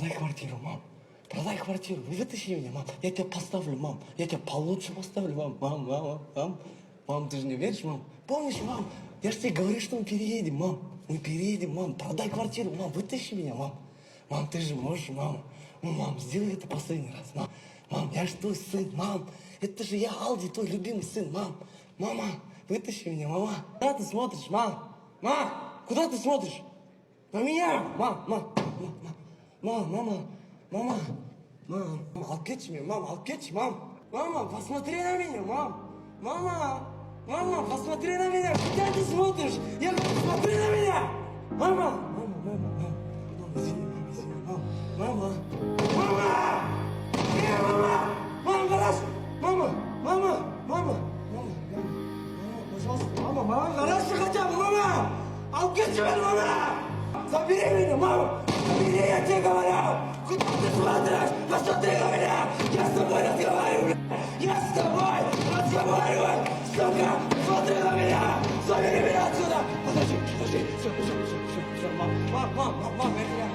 продай квартиру, мам. Продай квартиру, вытащи меня, мам. Я тебя поставлю, мам. Я тебя получше поставлю, мам. Мам. Мам, ты же не веришь, мам? Помнишь, мам? Я же тебе говорю, что мы переедем, мам. Мы переедем, мам. Продай квартиру, мам. Вытащи меня, мам. Мам, ты же можешь, мам. Ну, мам, сделай это последний раз, мам. Мам, я же твой сын, мам. Это же я, Алди, твой любимый сын, мам. Мама, вытащи меня, мама. Куда ты смотришь, мам? Мам, куда ты смотришь? На меня! Мама, алып кетші мен, мам, алып кетші, мам. Мама, посмотри на меня, мам. Мама, посмотри на меня. Куда ты смотришь? Я говорю, смотри на меня. Мама, извини, мама. Мама, гараж. Мама, пожалуйста, мама, гараж хотя бы, мама. Алып кетші мені, мама. Забери меня, мама! Забери, я тебе говорю! Куда ты смотришь? Посмотри на меня! Я с тобой разговариваю! Я с тобой разговариваю! Сука! Смотри на меня! Забери меня отсюда! Подожди! Все, мам, я тебя